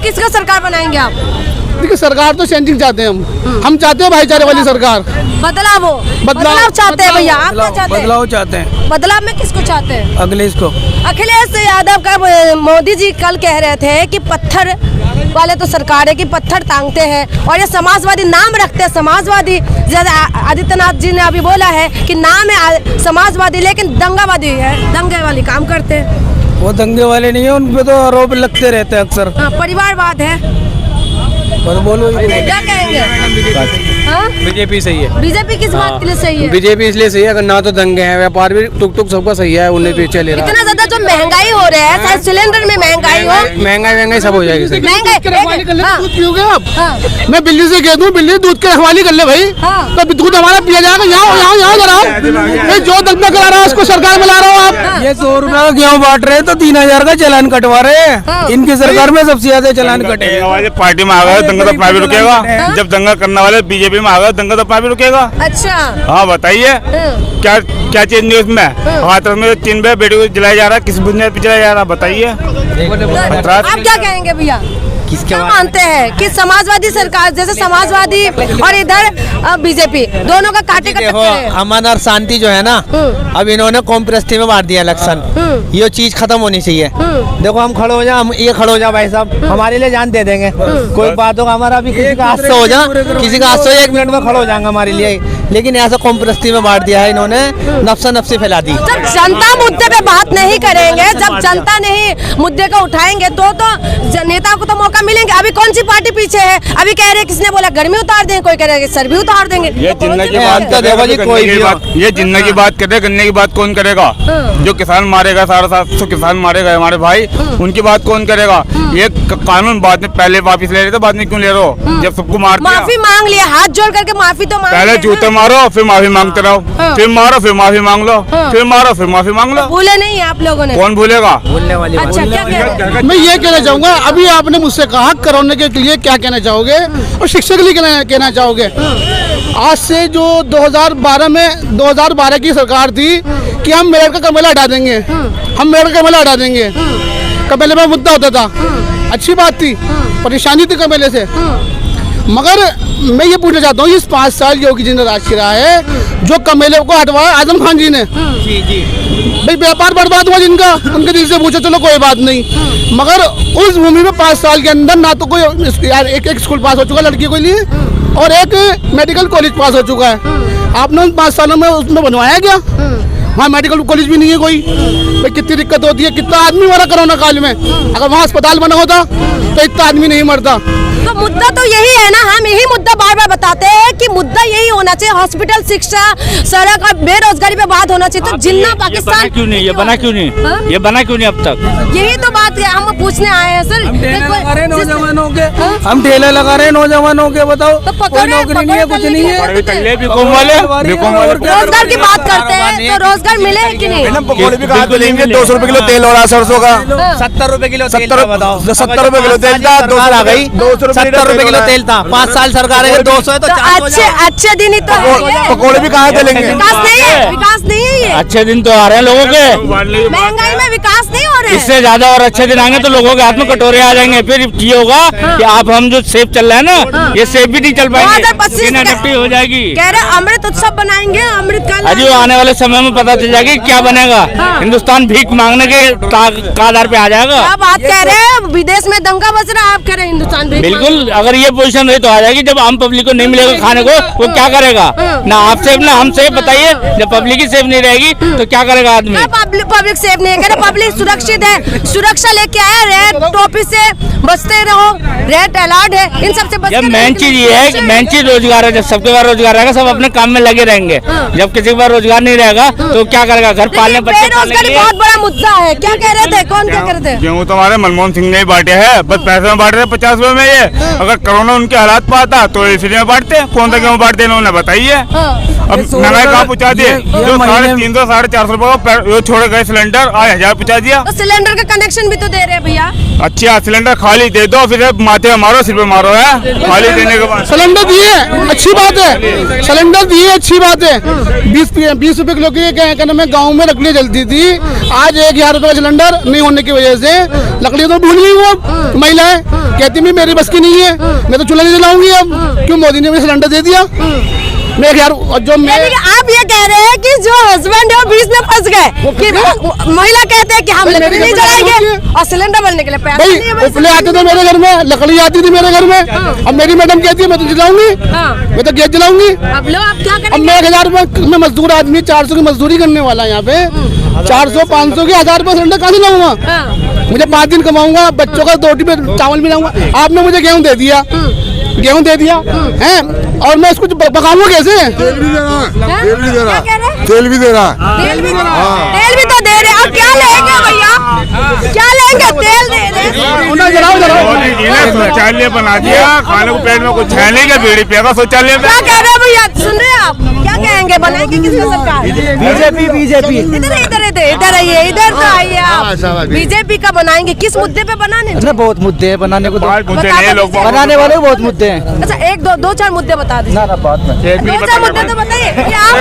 किसका सरकार बनाएंगे आप? देखिए सरकार तो चेंजिंग चाहते हैं हम चाहते हैं भाईचारे वाली सरकार। बदलाव चाहते हैं भैया, आप क्या चाहते हैं? बदलाव चाहते हैं। बदलाव में किसको चाहते हैं? अखिलेश को। अखिलेश यादव का मोदी जी कल कह रहे थे कि पत्थर वाले तो सरकार है कि पत्थर टांगते हैं और ये समाजवादी नाम रखते हैं, समाजवादी। आदित्यनाथ जी ने अभी बोला है कि नाम है समाजवादी लेकिन दंगावादी है, दंगे वाली काम करते हैं। वो दंगे वाले नहीं है, उन पे तो आरोप लगते रहते हैं अक्सर। परिवारवाद है, बोलो क्या कहेंगे? बीजेपी सही है। बीजेपी किस बात के लिए सही है? बीजेपी इसलिए सही है अगर ना तो दंगे हैं, व्यापार भी टुक टुक सबका सही है, उन्हें भी चले रहा है। इतना ज्यादा जो महंगाई हो रहा है, शायद सिलेंडर में महंगाई हो, महंगाई सब हो जाएगी। पियोगे आप? मैं बिल्ली से कह दूं बिल्ली दूध के रखवाली कर ले भाई, तो दूध हमारा पिया जाएगा। यहाँ जरा जो दंगा करा रहा है उसको सरकार बुला रहा हो आप। ये 100 रुपए का गेहूँ बांट रहे हैं तो 3000 का चालान कटवा रहे हैं। इनकी सरकार में सबसे ज्यादा चालान कटे। पार्टी में आ गए दंगा तो अपना भी रुकेगा, जब दंगा करने वाले बीजेपी में आ गए दंगा तो अपना भी रुकेगा। अच्छा हाँ बताइए क्या क्या चीज नहीं उसमें? हमारे तरफ में 3 बेटी को जलाया जा रहा है, किस बुनियाद पे जलाया जा रहा है बताइए। आप क्या कहेंगे भैया? क्या मानते हैं कि समाजवादी सरकार जैसे समाजवादी और इधर बीजेपी दोनों का काटे का टक्कर है? अमन और शांति जो है ना, अब इन्होंने कौम प्रस्ती में बांट दिया इलेक्शन। ये चीज खत्म होनी चाहिए। देखो हम खड़े हो जाए, हम ये खड़े हो जाए भाई साहब, हमारे लिए जान दे देंगे। कोई बात होगा हमारा भी किसी का हादसा हो जाए, किसी का हादसा 1 मिनट में खड़े हो जाएंगे हमारे लिए। लेकिन ऐसा कौम प्रस्ती में बांट दिया है इन्होंने, नफ्सा नफ्सी फैला दी। जब जनता मुद्दे पे बात नहीं करेंगे, जब जनता नहीं मुद्दे को उठाएंगे तो नेता को तो मौका मिलेंगे। अभी कौन सी पार्टी पीछे है? अभी कह रहे किसने बोला गर्मी उतार देंगे, कोई कह रहा है सर भी उतार देंगे। ये जिन्ना की बात कर रहे, गन्ने की बात कौन करेगा? जो किसान मारेगा 750 किसान मारेगा हमारे भाई, उनकी बात कौन करेगा? ये कानून बाद में पहले वापिस ले रहे थे, बाद में क्यों ले रहे हो? जब सबको मार माफी मांग लिया, हाथ जोड़ करके माफी तो मांग। पहले जूते मारो फिर माफी मांगते रहो, फिर मारो फिर माफी मांग लो, फिर मारो फिर माफी मांग लो। भूले नहीं आप लोगों ने? कौन भूलेगा? अच्छा क्या कह रहे हैं? मैं ये कहना चाहूँगा, अभी आपने मुझसे कहा कोरोना के लिए क्या कहना चाहोगे और शिक्षा के लिए कहना चाहोगे? आज से जो 2012 की सरकार थी कि हम मेरठ का कमेला हटा देंगे, हम मेरठ का कमेला हटा देंगे। कमेले में मुद्दा होता था, अच्छी बात थी, परेशानी थी कमेले से। मगर मैं ये पूछना चाहता हूँ, इस 5 साल योगी जी ने राज किया है, जो कमेले को हटवाया आजम खान जी ने। जी भाई व्यापार बर्बाद हुआ जिनका, उनके दिल से पूछो, चलो कोई बात नहीं। मगर उस भूमि में 5 साल के अंदर ना तो कोई यार एक स्कूल पास हो चुका लड़की के लिए और एक मेडिकल कॉलेज पास हो चुका है। आपने उन 5 सालों में उसमें बनवाया क्या? वहाँ मेडिकल कॉलेज भी नहीं है कोई। भाई कितनी दिक्कत होती है, कितना आदमी मरा कोरोना काल में। अगर वहाँ अस्पताल बना होता तो इतना आदमी नहीं मरता। तो मुद्दा तो यही है ना, हम यही मुद्दा बार बार बताते हैं कि मुद्दा यही होना चाहिए। हॉस्पिटल, शिक्षा, सड़क और बेरोजगारी पे बात होना चाहिए। तो जिन्ना पाकिस्तान क्यों नहीं, ये बना क्यों नहीं? ये बना क्यों नहीं अब तक? यही तो बात है, हम पूछने आए हैं सर। हम ठेला लगा रहे नौजवानों के, बताओ कोई नौकरी नहीं है, कुछ नहीं है। रोजगार की बात करते हैं तो रोजगार मिले है कि नहीं? पकौड़े भी कहाँ पे लेंगे? 200 रुपए किलो तेल हो रहा है सरसों का। 70 रुपए किलो 70 रुपए किलो तेल था, 200 आ गई। 70 रुपए किलो तेल था, 5 साल सरकार है, 200 है तो अच्छे दिन ही तो पकौड़े भी कहाँ से लेंगे? विकास नहीं है ये। अच्छे दिन तो आ रहे हैं लोगों के, महंगाई में विकास नहीं हो रहे। इससे ज्यादा और अच्छे दिन आएंगे तो लोगों के हाथ में कटोरे आ जाएंगे। फिर ये होगा कि आप हम जो सेब चल रहा है ना, ये सेब भी नहीं चल पाएंगे, 2025 हो जाएगी। कह रहे अमृत उत्सव बनाएंगे, अमृत काल। अजी आने वाले समय में पता चल जाएगी क्या बनेगा। हिंदुस्तान भीख मांगने के कादार पे आ जाएगा। आप बात कह रहे हैं विदेश में दंगा बज रहा है, आप कह रहे हैं हिंदुस्तान भीख। बिल्कुल, अगर ये पोजीशन रही तो आ जाएगी। जब आम पब्लिक को नहीं मिलेगा खाने को, वो क्या करेगा? ना आप सेफ ना हम सेफ, बताइए। जब पब्लिक ही सेफ नहीं रहेगी तो क्या करेगा आदमी? पब्लिक सेफ नहीं है, पब्लिक सुरक्षित है। सुरक्षा लेके आया, रेड टोपी से बचते रहो, रेड अलर्ट है, इन सबसे बचते। मेन चीज ये है कि मेन चीज रोजगार है। जब सबके पास रोजगार रहेगा, सब अपने काम में लगे रहेंगे। जब किसी के पास रोजगार नहीं रहेगा तो क्या करेगा? घर पालने, बच्चे पालने के लिए। बहुत बड़ा मुद्दा है। क्या कह रहे थे? कौन क्या कह रहे थे? गेहूँ तो हमारे मनमोहन सिंह ने बांटे हैं, बस पैसे में बांट रहे 50 रुपए में। ये अगर कोरोना उनके हालात पाता तो फ्री में बांटते। कौन सा गेहूँ बांटते इन्होंने, बताइए। अब महंगाई कहाँ पहुँचा दिए? जो 350 450 रुपए छोड़ गए सिलेंडर, आज 1000 पहुँचा दिया। सिलेंडर का कनेक्शन भी तो दे रहे हैं भैया। अच्छा सिलेंडर खाली दे दो, फिर माथे मारो, सिर पे मारो है खाली देने के बाद। सिलेंडर दिए अच्छी बात है, सिलेंडर दिए अच्छी बात है। 20 रुपए किलो की क्या नाम है, गाँव में लकड़ी जलती थी, आज 1000 रुपए का सिलेंडर नहीं होने की वजह से लकड़ी तो भूल गई वो महिलाएं, कहती मैं मेरी बस की नहीं है, मैं तो चूल्हा नहीं जलाऊंगी। अब क्यों मोदी ने मुझे सिलेंडर दे दिया? मैं यार जो मैं आप ये कह रहे हैं कि जो हस्बैंड है वो बीच में फंस गए कि महिला कहते हैं कि हम लकड़ी नहीं जलाएंगे और सिलेंडर भरने के लिए पैसे नहीं है। भाई उपले आते थे मेरे घर में, लकड़ी आती थी मेरे घर में, अब मेरी मैडम कहती है मैं तो जलाऊंगी, मैं तो गैस जलाऊंगी। अब लो आप क्या अब करेंगे? मैं 1000 रुपए में मजदूर आदमी 400 की मजदूरी करने वाला है यहाँ पे, 400 500 की 1000 रुपए सिलेंडर कहाँ से लाऊंगा? मुझे 5 दिन कमाऊंगा, बच्चों का 2 रोटी पे चावल भी लाऊंगा। आपने मुझे गेहूँ दे दिया, गेहूँ दे दिया है, और मैं इसको पकाऊंगा कैसे? तेल भी दे रहा है, तेल भी दे रहा क्या कह रहे है, हैं? तेल भी दे रहा है। तेल भी तेल भी तो दे रहे हैं। अब क्या लेंगे भैया, क्या लेंगे? तेल दे रहे उन्हें जलाओ जलाओ। मोदी जी ने शौचालय बना दिया, खाने को पेट में कुछ है नहीं, क्या बीड़ी पिएगा शौचालय में? क्या कह रहे हैं भैया? सुन रहे हैं आप? क्या कहेंगे? बनाएंगे किसकी सरकार? बीजेपी इधर इधर इधर इधर आइए, इधर तो आइए आप। बीजेपी का बनाएंगे, किस मुद्दे पे बनाने? बहुत मुद्दे हैं बनाने को, बात मुद्दे नहीं है, लोग बनाने वाले को बहुत मुद्दे हैं। अच्छा एक दो चार मुद्दे बता दीजिए। बात में दो चार मुद्दे तो बताइए कि आप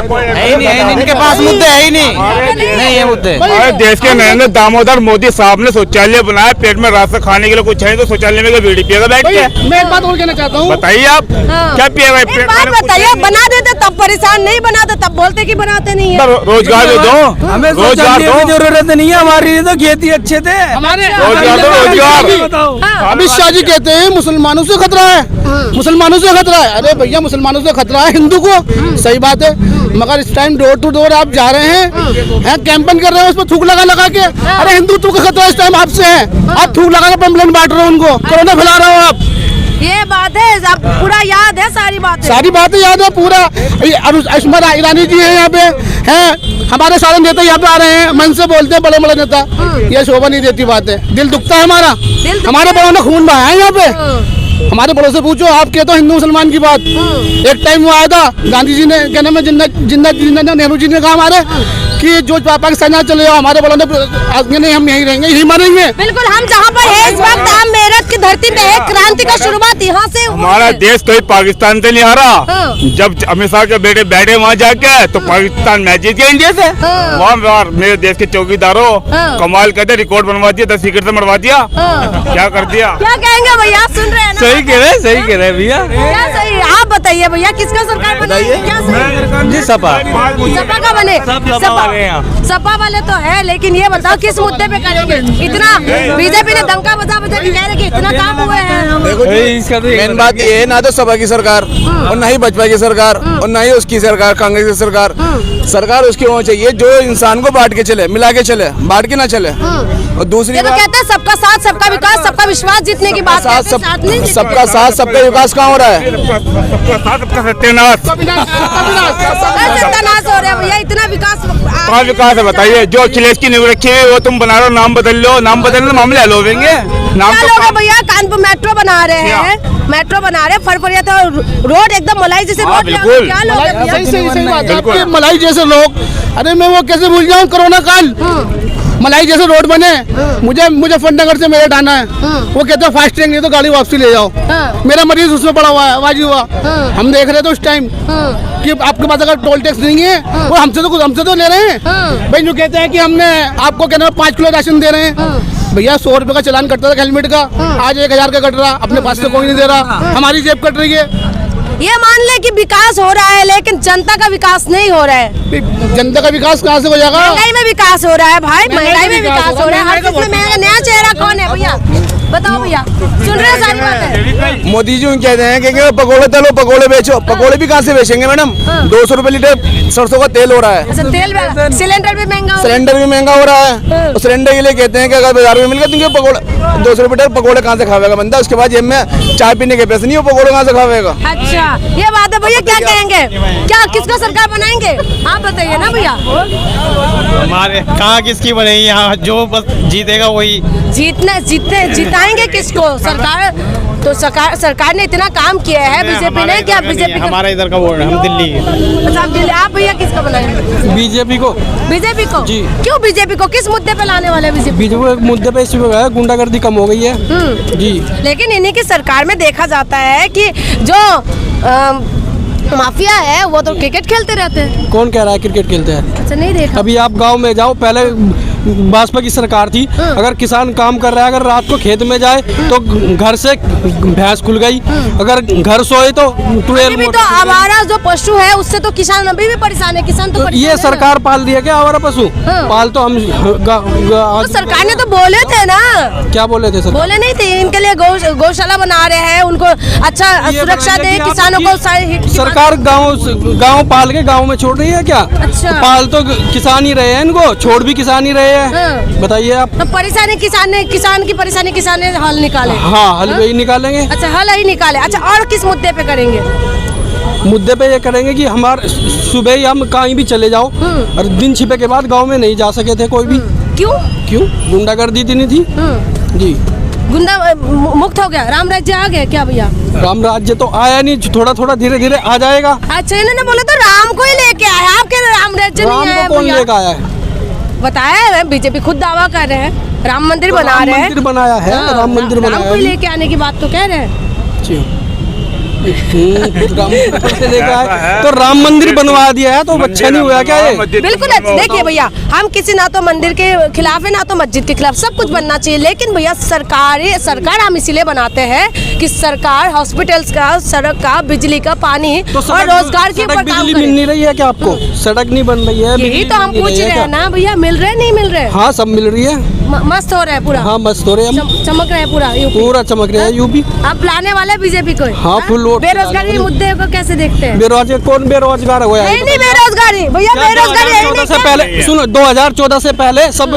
इनके पास मुद्दे है ही नहीं है मुद्दे। हमारे देश के नरेंद्र दामोदर मोदी साहब ने शौचालय बनाया, पेट में रास्ता खाने के लिए कुछ है तो शौचालय में बीड़ी पिएगा बैठ के? मैं एक बात और कहना चाहता हूँ, बताइए आप क्या पिएगा? एक बात बताइए, बना देते तब परेशान, नहीं बनाते तब बोलते कि बनाते नहीं है। रोजगार दे दो, हमें रोजगार शौचालय की दो, जरूरत नहीं है, हमारी लिए तो खेती अच्छे थे। हमारे रोजगार दो, रोजगार। बताओ अमित शाह जी कहते हैं मुसलमानों से खतरा है, मुसलमानों से खतरा है। अरे भैया मुसलमानों से खतरा है हिंदू को, सही बात है, मगर इस टाइम डोर टू डोर आप जा रहे हैं कैंपेन कर रहे हैं, उस पर थूक लगा लगा के। अरे हिंदुत्व का खतरा इस टाइम आपसे है, आप थूक लगा के पेम्पलेट बांट रहे हो, उनको कोरोना फैला रहे हो आप। ये बात है, आप पूरा याद है, सारी बातें सारी बातें याद है पूरा। अस्मा ईरानी जी हैं यहाँ पे, हैं हमारे सारे नेता यहाँ पे आ रहे हैं, मन से बोलते हैं बड़े बड़े नेता, ये शोभा नहीं देती बात है, दिल दुखता है हमारा। हमारे बड़ों ने खून बहाया है यहाँ पे, हमारे बड़ों से पूछो। आप कहते हो हिंदू मुसलमान की बात, एक टाइम वो आया था, गांधी जी ने क्या नाम है, जिन्ना नेहरू जी ने कहा हमारे कि जो पाकिस्तान ना चले जाओ, हमारे बड़ों ने नहीं हम यहीं रहेंगे, यहीं मरेंगे। बिल्कुल, हम जहाँ पर है इस वक्त, हम मेरठ की धरती पे है, क्रांति का शुरुआत यहाँ से हुई हमारा है। देश कहीं पाकिस्तान से नहीं हारा। जब अमित शाह के बेटे बैठे वहाँ जाके तो पाकिस्तान मैच जीत गया इंडिया से। वहाँ मेरे देश के चौकीदारों कमाल करते, रिकॉर्ड बनवा दिया, 10 विकेट से मरवा दिया, क्या कर दिया? क्या कहेंगे भैया? सुन रहे हैं ना? सही कह रहे भैया। क्या सही? आप बताइए भैया, किसका सरकार बनाएंगे? क्या सही? जी सपा सपा का बने? सपा वाले तो है, लेकिन ये बताओ किस मुद्दे पे करेंगे? इतना बीजेपी ने डंका बजा बजा के कह रहे कि इतना काम हुए हैं। मेन बात ये है, ना तो सपा की सरकार और ना ही भाजपा की सरकार और ना ही उसकी सरकार, कांग्रेस की सरकार। सरकार उसकी होनी चाहिए जो इंसान को बांट के चले, मिला के चले, बांट के ना चले। और दूसरी ये तो बात, कहते हैं सबका साथ सबका विकास, सबका विश्वास जीतने की बात साथ करते हैं, साथ नहीं जीतने। सबका साथ सबका विकास कहाँ हो रहा है? सबका सत्यानाश। सत्यानाश हो रहा है भैया, इतना विकास कहाँ विकास है बताइए? जो अखिलेश की नींव रखी है वो तुम बना रहे हो, नाम बदल लो, नाम बदलने मामले हल होंगे। नाम क्या तो लोग हैं भैया? कानपुर मेट्रो बना रहे हैं, मेट्रो बना रहे हैं, फरफरिया तो रोड एकदम मलाई जैसे रोड। बिल्कुल। क्या लोग हैं भैया? सही बात है आपकी, मलाई जैसे लोग। अरे मैं वो कैसे भूल जाऊँ कोरोना काल, मलाई जैसे रोड बने, मुझे फटनगर से मेरठ आना है, वो कहते हैं फास्ट ट्रैक नहीं तो गाड़ी वापसी ले जाओ। मेरा मरीज उसमें पड़ा हुआ है, वाजी हुआ। हम देख रहे थे उस टाइम कि आपके पास अगर टोल टैक्स नहीं है, वो हमसे तो ले रहे हैं भाई। जो कहते हैं कि हमने आपको कहना 5 किलो राशन दे रहे हैं, भैया 100 रुपए का चालान कटता था हेलमेट का, आज 1000 का कट रहा, अपने पास से कोई नहीं दे रहा, हमारी जेब कट रही है। ये मान ले कि विकास हो रहा है, लेकिन जनता का विकास नहीं हो रहा है। जनता का विकास कहाँ से हो जाएगा? महंगाई में विकास हो रहा है भाई, महंगाई में विकास हो रहा है। हर चीज में महंगा। नया चेहरा कौन है भैया? बताओ भैया, सुन रहे हैं सारी बातें? मोदी जी कहते हैं कि पकोड़े तलो, पकोड़े बेचो। पकोड़े भी कहाँ से बेचेंगे मैडम? 200 रुपए लीटर सरसों का तेल हो रहा है, अच्छा तेल महंगा, सिलेंडर भी महंगा हो रहा है। सिलेंडर भी महंगा हो रहा है। और सिलेंडर के लिए कहते हैं कि अगर बाजार में मिल गया तुमको पकोड़े 200 रुपए पकोड़े कहाँ से खावेगा बंदा? उसके बाद जेब में चाय पीने के पैसे नहीं, वो पकोड़े कहाँ से खावेगा? अच्छा ये बात है भैया, क्या कहेंगे? क्या किसका सरकार बनाएंगे? आप बताइए ना भैया। हमारे कहाँ किसकी बनेगी? यहाँ जो बस जीतेगा वही जिताएंगे किसको? सरकार ने इतना काम किया है बीजेपी ने, क्या बीजेपी हमारा इधर का वोट, हम दिल्ली के। अच्छा, आप दिल्ली, आप भैया किसको बनाएंगे? बीजेपी को। बीजेपी को जी। क्यों बीजेपी को? किस मुद्दे पे लाने वाले बीजेपी? बीजेपी मुद्दे पे इसी पे गुंडागर्दी कम हो गई है जी। लेकिन इन्हीं की सरकार में देखा जाता है कि जो माफिया है वो तो क्रिकेट खेलते रहते हैं। कौन कह रहा है क्रिकेट खेलते हैं? अच्छा, नहीं देखा। अभी आप गांव में जाओ, पहले भाजपा की सरकार थी, अगर किसान काम कर रहा है, अगर रात को खेत में जाए तो घर से भैंस खुल गई, अगर घर सोए तो अभी भी तो आवारा जो पशु है उससे तो किसान अभी भी परेशान है। किसान तो ये सरकार पाल रही है क्या आवारा पशु? पाल तो हम तो सरकार ने तो बोले थे ना। क्या बोले थे सर? बोले नहीं थे इनके लिए गौशाला बना रहे हैं, उनको अच्छा सुरक्षा दे किसानों को। सरकार गांव पाल के गांव में छोड़ रही है क्या? अच्छा। तो पाल तो किसान ही रहे हैं, इनको छोड़ भी किसान ही रहे हैं। बताइए आप। तो परेशानी किसान की परेशानी किसान ने हल निकाले। हाँ, हल वही निकालेंगे। अच्छा, हल ही निकाले। अच्छा, और किस मुद्दे पे करेंगे? मुद्दे पे ये करेंगे कि हमारे सुबह ही हम कहीं भी चले जाओ और दिन छिपे के बाद गांव में नहीं जा सके थे कोई भी। क्यों? गुंडागर्दी इतनी थी जी। गुंडा मुक्त हो गया, राम राज्य आ गया क्या भैया? राम राज्य तो आया नहीं, थोड़ा थोड़ा धीरे धीरे आ जाएगा। अच्छा, इन्होंने बोला तो राम को ही लेके आया, आपके राम राज्य नहीं आया। राम को कौन लेके आया है? बताया है, बीजेपी खुद दावा कर रहे हैं, राम मंदिर बना रहे हैं। मंदिर बनाया है, राम मंदिर बनाया है। राम को लेके आने की बात तो कह रहे हैं। तो राम मंदिर बनवा दिया है तो अच्छा नहीं हुआ क्या ये? बिल्कुल। देखिए भैया, हम किसी ना तो मंदिर के खिलाफ है ना तो मस्जिद के खिलाफ, सब कुछ बनना चाहिए। लेकिन भैया सरकार हम इसीलिए बनाते हैं कि सरकार हॉस्पिटल्स का, सड़क का, बिजली का, पानी तो और रोजगार के ऊपर काम बिजली करे। मिल नहीं रही है क्या आपको? सड़क नहीं बन रही है? यही तो हम पूछ रहे हैं ना भैया, मिल रहे नहीं मिल रहे? हाँ, सब मिल रही है। मस्त हो रहा है पूरा। हाँ, मस्त हो रहे हैं, चमक रहा है पूरा यूपी। पूरा चमक रहा है यूपी। आप लाने वाले बीजेपी को? हाँ, फुल वोट। बेरोजगारी के मुद्दे को कैसे देखते हैं? बेरोजगार कौन बेरोजगार हुआ है? नहीं बेरोजगारी भैया, बेरोजगारी है नहीं। से पहले सुनो, 2014 से पहले सब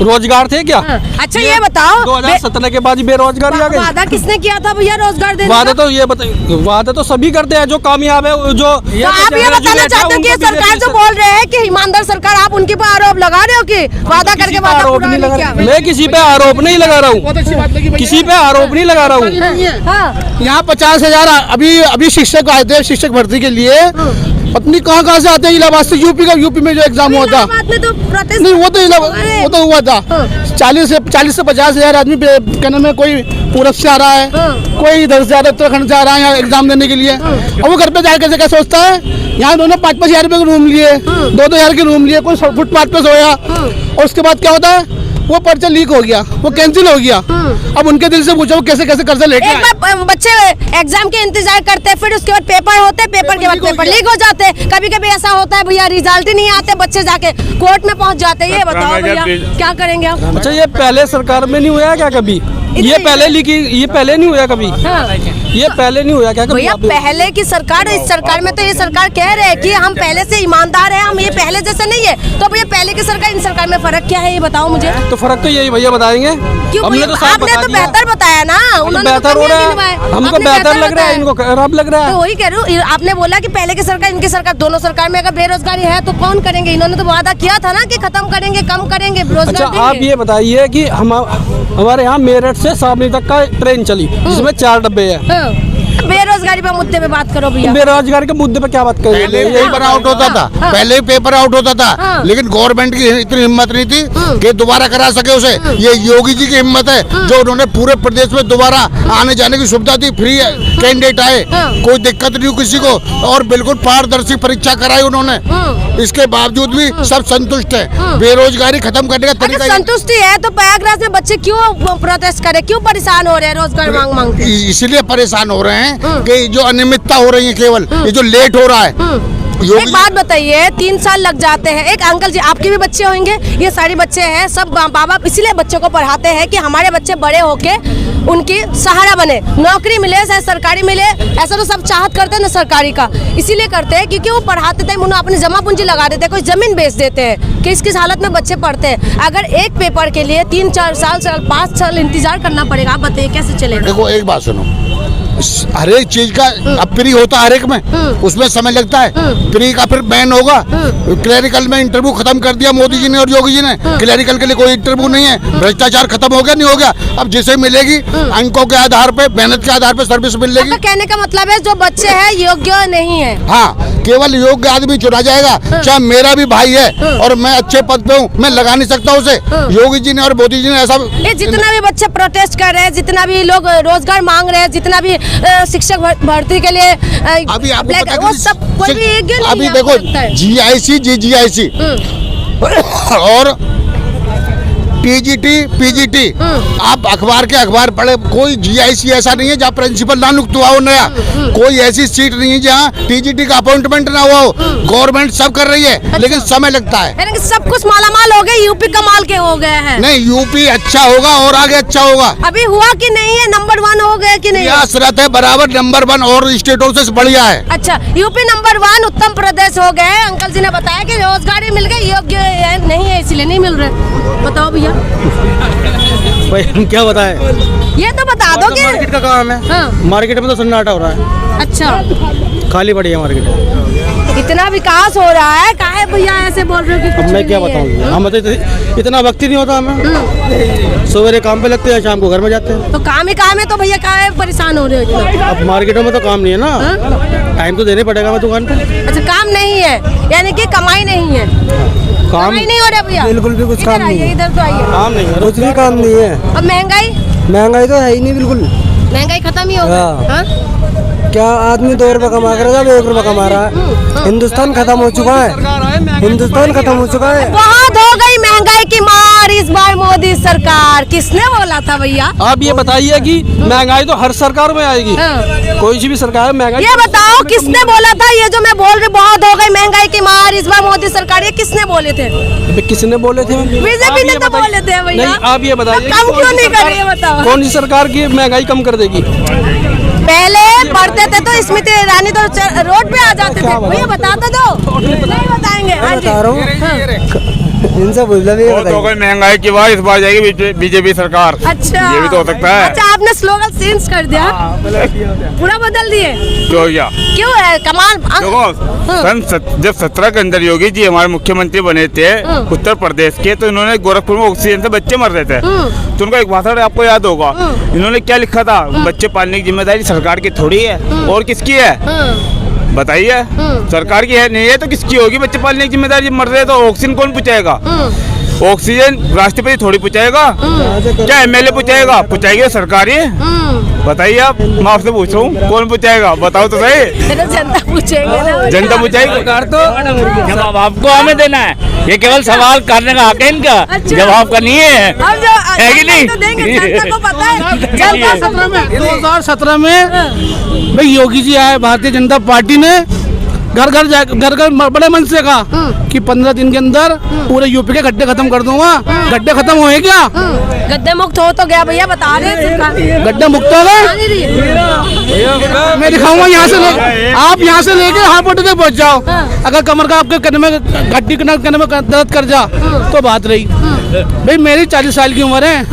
रोजगार थे क्या? अच्छा, ये बताओ 2017 के बाद बेरोजगारी आ गई। वादा किसने किया था भैया रोजगार देने? वादा तो ये बताइए, वादा तो सभी करते हैं जो कामयाब है, जो तो आप ये बताना चाहते हो कि सरकार जो बोल रहे हैं कि ईमानदार सरकार, आप उनके पर आरोप लगा रहे हो कि वादा करके वादा आरोप नहीं लगा रहा। मैं किसी पे आरोप नहीं लगा रहा हूँ, किसी पे आरोप नहीं लगा रहा हूँ। यहाँ 50,000 अभी शिक्षक आए थे शिक्षक भर्ती के लिए। पत्नी कहाँ से आते हैं? इलाहाबाद से। यूपी में जो एग्जाम हुआ था, नहीं वो तो हुआ था। 40 से 50,000 आदमी क्या नाम है, कोई पूरब से आ रहा है, कोई इधर से आ रहा है, उत्तराखंड से आ रहा है यहाँ एग्जाम देने के लिए। और वो घर पे जाकर क्या सोचता है, यहाँ दोनों 5-5 हज़ार रुपये के रूम लिए, 2-2 हज़ार के रूम लिए, कोई फुटपाथ पे सोया, और उसके बाद क्या होता है, वो पर्चा लीक हो गया, वो कैंसिल हो गया। अब उनके दिल से पूछो वो कैसे कर्जा लेके आए। एक बार बच्चे एग्जाम के इंतजार करते हैं, फिर उसके बाद पेपर होते हैं, पेपर के बाद पेपर लीक हो जाते हैं। कभी कभी ऐसा होता है भैया, रिजल्ट ही नहीं आते, बच्चे जाके कोर्ट में पहुंच जाते हैं। ये बताओ भैया, क्या करेंगे आप? अच्छा, ये पहले सरकार में नहीं हुआ क्या कभी? ये पहले नहीं हुआ कभी? ये पहले नहीं हुआ क्या कभी? भैया, पहले की सरकार, इस सरकार में तो ये सरकार कह रहे हैं कि हम पहले से ईमानदार हैं, हम ये पहले जैसे नहीं है। तो भैया, पहले की सरकार इन सरकार में फर्क क्या है, ये बताओ मुझे। तो फर्क तो यही भैया बताएंगे। क्यों? हमने तो आपने तो बेहतर बताया ना, उन्होंने बेहतर हो रहा है, हमको बेहतर लग रहा है, इनको खराब लग रहा है। तो वही कह रही हूँ, आपने बोला कि पहले की सरकार, इनकी सरकार, दोनों सरकार में अगर बेरोजगारी है तो कौन करेंगे? इन्होंने तो वादा किया था ना कि खत्म करेंगे, कम करेंगे, बेरोजगार। अच्छा, आप ये बताइए कि हमारे यहाँ मेरठ से सावनी तक का ट्रेन चली, जिसमें 4 डब्बे हैं। बेरोजगारी पे मुद्दे पे बात करो भैया। बेरोजगारी के मुद्दे पे क्या बात करें? पहले पेपर आउट होता था, पहले पेपर आउट होता था, लेकिन गवर्नमेंट की इतनी हिम्मत नहीं थी कि दोबारा करा सके उसे। ये योगी जी की हिम्मत है जो उन्होंने पूरे प्रदेश में दोबारा आने जाने की सुविधा दी, फ्री कैंडिडेट आए, कोई दिक्कत नहीं किसी को, और बिल्कुल पारदर्शी परीक्षा कराई उन्होंने। इसके बावजूद भी सब संतुष्ट है। बेरोजगारी खत्म करने का तरीका संतुष्टि है तो प्रयागराज में बच्चे क्यों प्रोटेस्ट करे, क्यों परेशान हो रहे हैं रोजगार मांग के? इसलिए परेशान हो रहे हैं कि जो अनियमितता हो रही है, केवल ये जो लेट हो रहा है। एक बात बताइए, 3 साल लग जाते हैं। एक अंकल जी, आपके भी बच्चे होंगे, ये सारे बच्चे हैं, सब माँ बाप इसीलिए बच्चों को पढ़ाते हैं कि हमारे बच्चे बड़े होके उनकी सहारा बने, नौकरी मिले, चाहे सरकारी मिले। ऐसा तो सब चाहत करते हैं ना सरकारी का, इसीलिए करते हैं क्योंकि वो पढ़ाते थे, उन्हें अपनी जमा पूंजी लगा देते हैं, कोई जमीन बेच देते हैं। किस किस हालत में बच्चे पढ़ते हैं। अगर एक पेपर के लिए 3-4 साल 5 साल इंतजार करना पड़ेगा, आप बताइए कैसे चलेगा? देखो, एक बात सुनो, हर एक चीज का अब फ्री होता है, हर एक में उसमें समय लगता है। फ्री का फिर बैन होगा। क्लैरिकल में इंटरव्यू खत्म कर दिया मोदी जी ने और योगी जी ने। क्लैरिकल के लिए कोई इंटरव्यू नहीं है। भ्रष्टाचार खत्म हो गया, नहीं हो गया। अब जिसे मिलेगी अंकों के आधार पे, मेहनत के आधार पे सर्विस मिलेगी। आपका कहने का मतलब है जो बच्चे हैं योग्य नहीं है। हाँ, केवल योग्य आदमी चुना जाएगा। चाहे मेरा भी भाई है और मैं अच्छे पद पे हूँ, मैं लगा नहीं सकता उसे। योगी जी ने और मोदी जी ने ऐसा, ये जितना भी बच्चे प्रोटेस्ट कर रहे हैं, जितना भी लोग रोजगार मांग रहे हैं, जितना भी शिक्षक भर्ती के लिए अभी आपको पता वो सब कोई भी योग्य नहीं अभी है, देखो आपको लगता है? GIC GGIC और TGT PGT, आप अखबार के अखबार पढ़े, कोई GIC ऐसा नहीं है जहाँ प्रिंसिपल ना नियुक्त हुआ हो नया। कोई ऐसी सीट नहीं है जहाँ TGT का अपॉइंटमेंट ना हुआ हो। गवर्नमेंट सब कर रही है, लेकिन समय लगता है। यानी कि सब कुछ मालामाल हो गए, यूपी कमाल के हो गए हैं। नहीं, यूपी अच्छा होगा और आगे अच्छा होगा। अभी हुआ कि नहीं है, नंबर 1 हो गए कि नहीं? प्रयासरत है, बराबर नंबर 1 और स्टेटों से बढ़िया है। अच्छा, यूपी नंबर 1 उत्तर प्रदेश हो गए। अंकल जी ने बताया कि रोजगार मिल गए, योग्य नहीं है इसलिए नहीं मिल रहे। बताओ भैया, भाई हम क्या बताएं? ये तो बता दो कि मार्केट का काम है। हाँ। मार्केट में तो सन्नाटा हो रहा है, अच्छा खाली पड़ी है मार्केट। इतना विकास हो रहा है, काहे भैया ऐसे बोल रहे हो कि अब कुछ मैं क्या नहीं है? बताऊँ, हम तो इतना वक्त ही नहीं होता हमें। सवेरे काम पे लगते हैं, शाम को घर में जाते हैं। तो काम ही काम है, तो भैया काहे परेशान हो रहे हो इतना? अब मार्केटों में तो काम नहीं है ना, टाइम तो देने पड़ेगा मैं दुकान पे। अच्छा, काम नहीं है यानी कि कमाई नहीं है, काम कमाई नहीं हो रहा भैया। बिल्कुल भी कुछ इधर काम नहीं आइए, है। इधर तो आइए। काम नहीं है, कुछ भी काम नहीं है। अब महंगाई महंगाई तो है ही नहीं, बिल्कुल। महंगाई खत्म ही हो गई। हाँ? क्या आदमी 2 रुपए कमा कर 1 रुपए कमा रहा है। हिंदुस्तान खत्म हो चुका है, हिंदुस्तान खत्म हो चुका है। बहुत हो गई महंगाई की मार इस बार मोदी सरकार। किसने बोला था भैया? आप ये बताइए कि महंगाई तो हर सरकार में आएगी, हाँ। कोई सी भी सरकार में महंगाई। ये बताओ किसने बोला था? ये जो मैं बोल रही बहुत हो गई महंगाई की मार इस बार मोदी सरकार, ये किसने बोले थे? किसने बोले थे? बीजेपी ने तो बोले थे भैया। नहीं, आप ये बताइए कम क्यों नहीं कर रही है, बताओ। कौन सी सरकार की महंगाई कम कर देगी? पहले पढ़ते थे तो स्मृति ईरानी तो रोड पे आ जाते थे। भैया बता तो दो। नहीं बताएंगे। हाँ जी। इनसे पूछ लो। तो कोई महंगाई की बात इस बार जाएगी बीजेपी सरकार। अच्छा, ये भी तो हो सकता है। अच्छा, आपने स्लोगन चेंज कर दिया, पूरा बदल दिए। क्यों किया? क्यों है कमाल? जब 17 के अंदर योगी जी हमारे मुख्यमंत्री बने थे उत्तर प्रदेश के, तो इन्होंने गोरखपुर में ऑक्सीजन से बच्चे मर रहे थे, तो उनका एक भाषण आपको याद होगा, इन्होंने क्या लिखा था? बच्चे पालने की जिम्मेदारी सरकार की थोड़ी है, और किसकी है बताइए? सरकार की है नहीं है तो किसकी होगी? बच्चे पालने की जिम्मेदारी मर रहे तो ऑक्सीजन कौन पहुँचाएगा? ऑक्सीजन राष्ट्रपति थोड़ी पहुँचाएगा, क्या एमएलए पहुँचाएगा? पहुँचाएगी सरकार ही। बताइए आप, मैं आपसे पूछ रहा हूँ, कौन पहुँचाएगा? बताओ तो सही। जनता पूछेंगे ना। जनता पूछेगी। सरकार तो जवाब आपको हमें देना है, ये केवल सवाल करने का हक है इनका, अच्छा। जवाब का नहीं है। अब जो है कि नहीं? तो देंगे, जनता को पता है। जनता 2017 में भाई योगी जी आए, भारतीय जनता पार्टी ने घर घर बड़े मन से कहा कि 15 दिन के अंदर पूरे यूपी के गड्ढे खत्म कर दूंगा। गड्ढे खत्म हुए क्या? गड्ढे मुक्त हो तो गया भैया, बता रहे। गड्ढे मुक्त हो गए? मैं दिखाऊंगा यहाँ से आप यहाँ से लेके हाईकोर्ट तक पहुँच जाओ। अगर कमर का आपके कन्ने में गड्ढी कन्ने में दर्द कर जा तो बात रही। भाई मेरी 40 साल की उम्र है,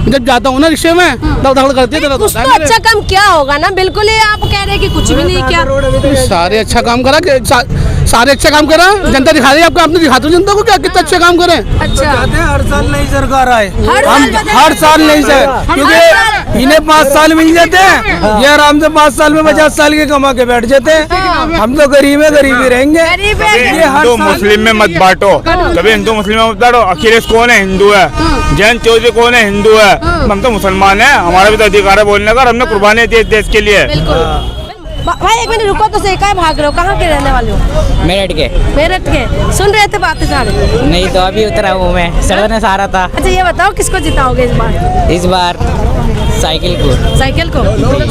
जब जाता हूँ ना रिक्शे में दौड़ करती है। कुछ तो अच्छा काम क्या होगा ना? बिल्कुल ही आप कह रहे हैं कि कुछ भी नहीं किया। सारे अच्छा काम करा, सारे अच्छा काम करा। जनता दिखा रही है आपको, आपने दिखा दो जनता को क्या कितना अच्छा काम करें। अच्छा, हर साल नई सरकार आए, हर साल नहीं सर, क्योंकि इन्हें 5 साल मिल जाते हैं, ये आराम से 5 साल में 50 साल के कमा के बैठ जाते हैं। हम तो गरीब है, गरीब ही रहेंगे। हिंदू मुस्लिम में मत बांटो, कभी हिंदू मुस्लिम में मत बांटो। अखिलेश कौन है? हिंदू है। जयंत चौधरी कौन है? हिंदू है। हम तो मुसलमान हैं, हमारा भी तो अधिकार है बोलने का, हमने कुर्बानी दी देश के लिए। भाई एक मिनट रुको तो सही, कहाँ भाग रहे हो? कहाँ के रहने वाले हो? मेरठ के। मेरठ के। सुन रहे थे बातें सारे? नहीं तो अभी उतरा हूँ मैं, सड़क ने सहारा था। अच्छा ये बताओ किसको जिताओगे इस बार? इस बार साइकिल को। साइकिल को?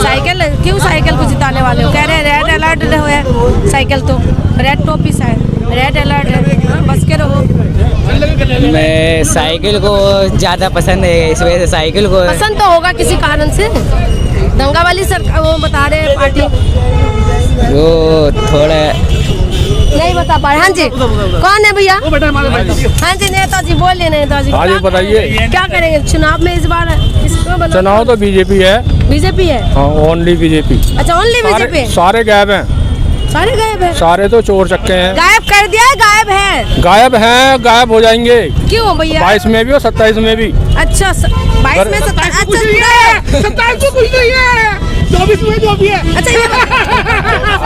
साइकिल क्यों साइकिल को जिताने वाले हो? कह रहे रेड अलर्ट है साइकिल, तो रेड टॉपिस है, रेड अलर्ट है, बस के रहो। मैं साइकिल को ज़्यादा पसंद है, इस वजह से साइकिल को। पसंद तो होगा किसी कारण से। दंगा वाली सरकार वो बता रहे हैं पार्टी, वो थोड़ा नहीं बता पा रहे। हाँ जी, कौन है भैया? हाँ जी, नेताजी बोलिए। नेताजी बताइए क्या करेंगे चुनाव में इस बार? चुनाव तो बीजेपी है। बीजेपी है? हाँ, ओनली बीजेपी। अच्छा, ओनली बीजेपी। सारे गायब हैं, सारे गायब है। सारे तो चोर चक्के हैं। गायब कर दिया है, गायब है? गायब हैं, गायब हो जाएंगे। क्यों भैया? 22 में भी और 27 में भी। अच्छा 22 में 27 27 को कुछ नहीं है, 24 में जो भी है। अच्छा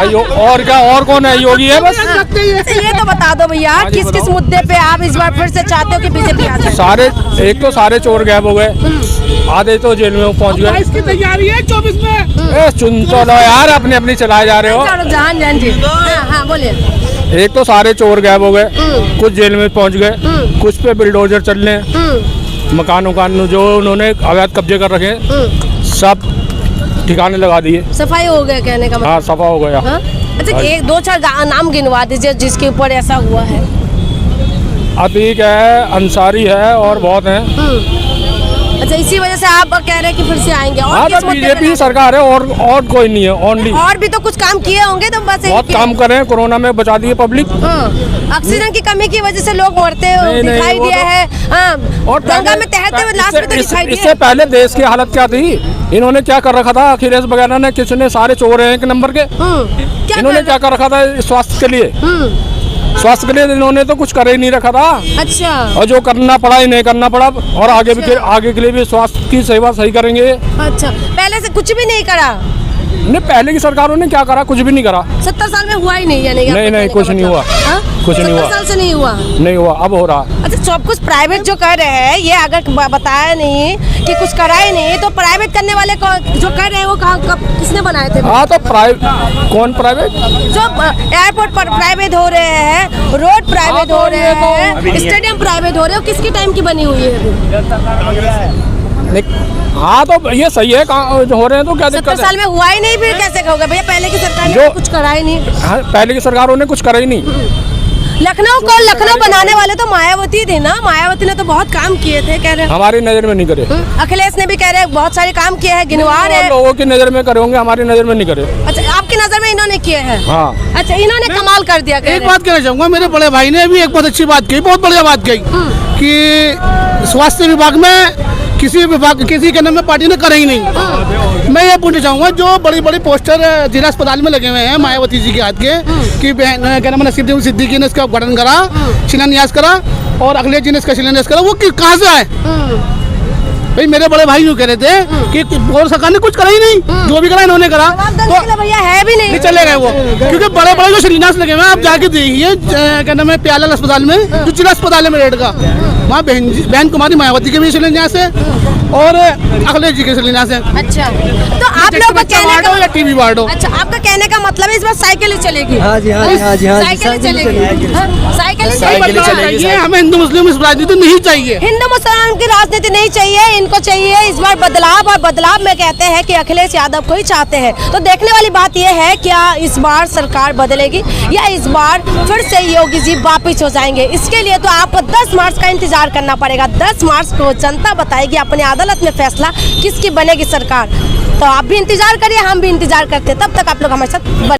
ये और क्या, और कौन है? योगी है बस। अच्छा ये तो बता दो भैया, किस किस मुद्दे पे आप इस बार फिर से चाहते हो कि बीजेपी आ जाए? सारे, एक तो सारे चोर गायब हो गए, आधे तो जेल में पहुंच गए। इसकी तैयारी है 24 में। सुन तो लो यार, अपने अपनी चलाए जा रहे हो। जान जी, हाँ बोलिए। एक तो सारे चोर गायब हो गए, कुछ जेल में पहुंच गए, कुछ पे बुलडोजर चल रहे हैं, मकान उकान जो उन्होंने अवैध कब्जे कर रखे हैं सब ठिकाने लगा दिए। सफाई हो गया कहने का मतलब? हाँ, सफा हो गया। हाँ? अच्छा एक दो चार नाम गिनवा दीजिए जिसके ऊपर ऐसा हुआ है। अतीक है, अंसारी है और बहुत हैं। अच्छा इसी वजह से आप कह रहे हैं कि फिर से आएंगे? और हाँ, किस तो मुद्दे पे बीजेपी सरकार है और कोई नहीं है, ओनली। और भी तो कुछ काम किए होंगे, तो बस यही बहुत किए। काम कर रहे हैं, कोरोना में बचा दिए पब्लिक। ऑक्सीजन की कमी की वजह से लोग मरते नहीं, दिखाई वो दिया तो- है। और गंगा में तैरते हुए लाश में तो दिखाई दिए। इससे पहले देश की हालत क्या थी? इन्होंने क्या कर रखा था? अखिलेश वगैरह ने, किसने, सारे चोर हैं एक नंबर के। इन्होंने क्या कर रखा था स्वास्थ्य के लिए? स्वास्थ्य के लिए इन्होंने तो कुछ कर ही नहीं रखा था। अच्छा। और जो करना पड़ा ही नहीं करना पड़ा, और आगे भी आगे के लिए भी स्वास्थ्य की सेवा सही करेंगे। अच्छा पहले से कुछ भी नहीं करा? नहीं, पहले की सरकारों ने क्या करा? कुछ भी नहीं करा। 70 साल में हुआ ही नहीं, यानी नहीं, कुछ नहीं हुआ। कुछ नहीं हुआ। 70 साल से नहीं हुआ। नहीं हुआ, अब हो रहा। अच्छा सब कुछ प्राइवेट जो कर रहे हैं, ये अगर बताया नहीं कि कुछ करा ही नहीं, तो प्राइवेट करने वाले जो कर रहे हैं वो किसने बनाए थे? हाँ, तो प्राइवेट, कौन प्राइवेट? जो एयरपोर्ट पर प्राइवेट हो रहे हैं, रोड प्राइवेट हो रहे हैं, स्टेडियम प्राइवेट हो रहे हैं, किसकी टाइम की बनी हुई है? हाँ, तो ये सही है, जो हो रहे हैं तो क्या दिक्कत है? 70 साल में हुआ ही नहीं, फिर कैसे होगा भैया? पहले की सरकार ने कुछ करा ही नहीं। हाँ, पहले की सरकारों ने कुछ करा ही नहीं। लखनऊ बनाने वाले तो मायावती थी ना, मायावती ने तो बहुत काम किए थे कह रहे हैं। हमारी नजर में नहीं करे। अखिलेश ने भी कह रहे हैं बहुत सारे काम किए हैं, गिनवा रहे हैं। लोगों की नजर में करे होंगे, हमारी नजर में नहीं करे। अच्छा आपकी नजर में इन्होंने किए हैं? हाँ। अच्छा इन्होंने कमाल कर दिया। एक बात कहना चाहूँगा, मेरे बड़े भाई ने भी एक बहुत अच्छी बात कही, बहुत बढ़िया बात कही कि स्वास्थ्य विभाग में किसी के नाम में पार्टी ने करे ही नहीं। मैं ये पूछना चाहूँगा, जो बड़ी बड़ी पोस्टर जिला अस्पताल में लगे हुए हैं मायावती जी के हाथ के, कि क्या नाम है, नसीरुद्दीन सिद्दीकी ने इसका उद्घाटन करा, शिलान्यास करा, और अखिलेश जी ने इसका शिलान्यास करा, वो कहाँ से आए? भाई मेरे बड़े भाई यूँ कह रहे थे कि और सरकार ने कुछ करा ही नहीं, जो भी करा इन्होंने करा, तो भैया है भी नहीं चले गए वो। क्योंकि बड़े बड़े जो शिलान्यास लगे हुए हैं, आप जाके देखिए, क्या नाम है, प्यालाल अस्पताल में, जो जिला अस्पताल है मेरठ का, वहाँ बहन कुमारी मायावती के भी शिलान्यास है और अखिलेश जी के शिलान्यास है। अच्छा तो आप लोग का कहने का, या टीवी वार्ड हो। अच्छा आपका कहने का मतलब इस बार साइकिल ही चलेगी? साइकिल ही चलेगी। साइकिल ही चलेगी। हमें हिंदू मुस्लिम इस राजनीति नहीं चाहिए। हिंदू मुसलमान की राजनीति नहीं चाहिए, इनको चाहिए इस बार बदलाव, और बदलाव में कहते हैं कि अखिलेश यादव को ही चाहते हैं। तो देखने वाली बात यह है, क्या इस बार सरकार बदलेगी या इस बार फिर से योगी जी वापिस हो जाएंगे? इसके लिए तो आपको 10 मार्च का इंतजार करना पड़ेगा। 10 मार्च को जनता बताएगी अपनी अदालत में फैसला किसकी बनेगी सरकार। तो आप भी इंतजार करिए, हम भी इंतजार करते हैं। तब तक आप लोग हमारे साथ